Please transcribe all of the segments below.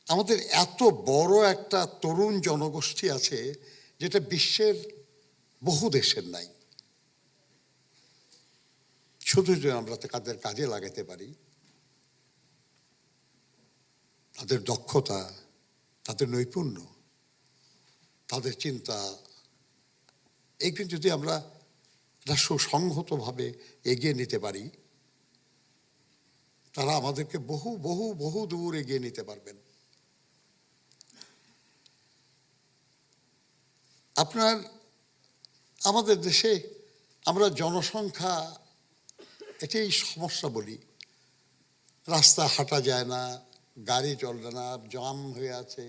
আমাদের এত বড় একটা তরুণ জনগোষ্ঠী আছে যেটা বিশ্বের বহু দেশের নাই। শুধু যদি আমরা তাদের কাজে লাগাতে পারি, তাদের দক্ষতা, তাদের নৈপুণ্য, তাদের চিন্তা, এগুলো যদি আমরা সুসংহতভাবে এগিয়ে নিতে পারি, তারা আমাদেরকে বহু বহু বহু দূর এগিয়ে নিতে পারবেন। আমাদের দেশে আমরা জনসংখ্যা এটাই সমস্যা বলি। রাস্তা হাঁটা যায় না, গাড়ি চলবে না, জাম হয়ে আছে,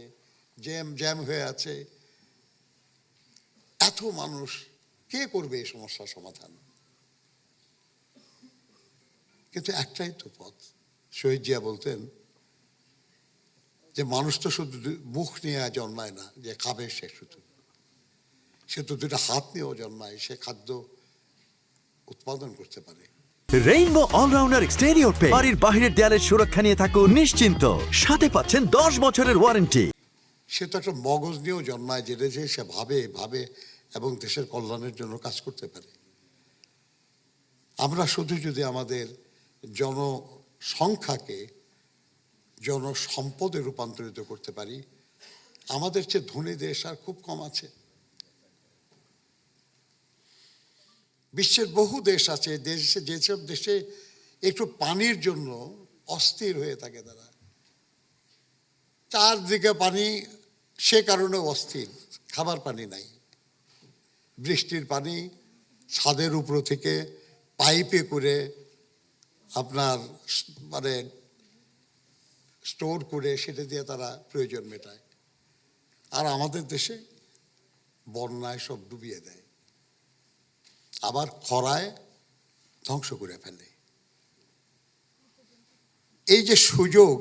জ্যাম হয়ে আছে। এত মানুষ, কে করবে এই সমস্যার সমাধান? কিন্তু একটাই তো পথ। শহীদ জিয়া বলতেন যে মানুষ তো শুধু মুখ নিয়ে জন্মায় না যে খাবে, সে তো দুটো হাত নিয়েও জন্মায়, সে খাদ্য উৎপাদন করতে পারে। রেইনবো অলরাউন্ডার এক্সটেরিয়র পেইন্ট, বাড়ির বাহিরের দেয়ালের সুরক্ষা নিয়ে থাকুন নিশ্চিন্ত, সাথে পাচ্ছেন 10 বছরের ওয়ারেন্টি। সে তো একটা মগজ নিয়েও জন্মায়, যেটা যে সে ভাবে এবং দেশের কল্যাণের জন্য কাজ করতে পারে। আমরা শুধু যদি আমাদের জনসংখ্যাকে জনসম্পদে রূপান্তরিত করতে পারি, আমাদের চেয়ে ধনী দেশ আর খুব কম আছে। বিশ্বের বহু দেশ আছে যেসব দেশে একটু পানির জন্য অস্থির হয়ে থাকে, তারা চারদিকে পানি, সে কারণে অস্থির। খাবার পানি নাই, বৃষ্টির পানি ছাদের উপর থেকে পাইপে করে আপনার মানে স্টোর করে সেটা দিয়ে তারা প্রয়োজন মেটায়। আর আমাদের দেশে বন্যায় সব ডুবিয়ে দেয়, আবার খরায় ধ্বংস করে ফেলে। এই যে সুযোগ,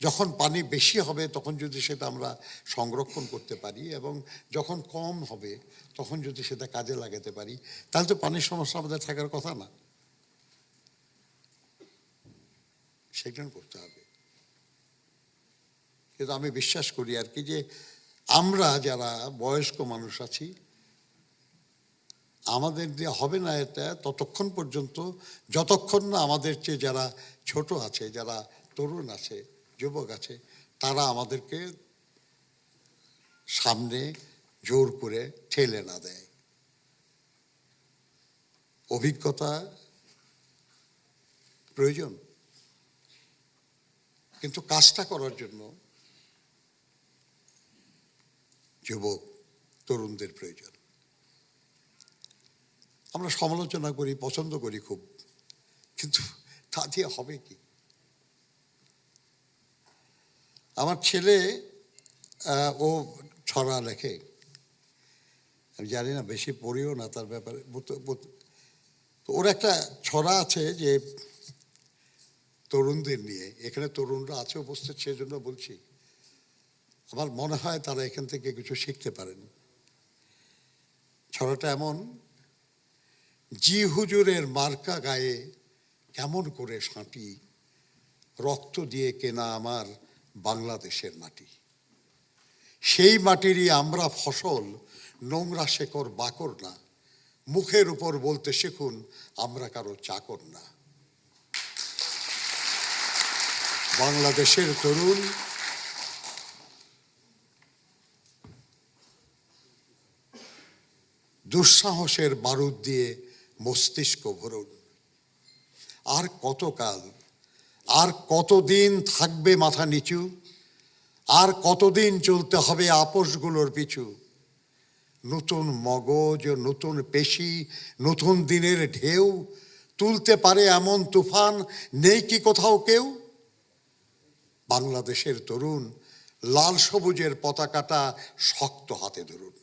যখন পানি বেশি হবে তখন যদি সেটা আমরা সংরক্ষণ করতে পারি, এবং যখন কম হবে তখন যদি সেটা কাজে লাগাতে পারি, তাহলে তো পানির সমস্যা আমাদের থাকার কথা না। সেটা করতে হবে। কিন্তু আমি বিশ্বাস করি আর কি, যে আমরা যারা বয়স্ক মানুষ আছি, আমাদের দিয়ে হবে না এটা ততক্ষণ পর্যন্ত যতক্ষণ না আমাদের চেয়ে যারা ছোট আছে, যারা তরুণ আছে, যুবক আছে, তারা আমাদেরকে সামনে জোর করে ঠেলে না দেয়। অভিজ্ঞতা প্রয়োজন, কিন্তু কাজটা করার জন্য যুবক তরুণদের প্রয়োজন। আমরা সমালোচনা করি, পছন্দ করি খুব, কিন্তু তা দিয়ে হবে কি? আমার ছেলে ও ছড়া লেখে, আমি জানি না, বেশি পড়িও না তার ব্যাপারে। ওর একটা ছড়া আছে যে তরুণদের নিয়ে, এখানে তরুণরা আছে উপস্থিত, সেজন্য বলছি। আমার মনে হয় তারা এখান থেকে কিছু শিখতে পারেন। ছড়াটা এমন: জি হুজুরের মার্কা গায়ে কেমন করে সাঁটি, রক্ত দিয়ে কেনা আমার বাংলাদেশের মাটি। সেই মাটিরই আমরা ফসল, নোংরা শেকড় বাকর না। মুখের উপর বলতে শিখুন, আমরা কারো চাকর না। বাংলাদেশের তরুণ দুঃসাহসের বারুদ দিয়ে মস্তিষ্ক ভরুন। আর কতকাল, আর কতদিন থাকবে মাথা নিচু, আর কতদিন চলতে হবে আপোষগুলোর পিছু। নতুন মগজ, নতুন পেশি, নতুন দিনের ঢেউ তুলতে পারে এমন তুফান নেই কি কোথাও কেউ। বাংলাদেশের তরুণ লাল সবুজের পতাকাটা শক্ত হাতে ধরুন।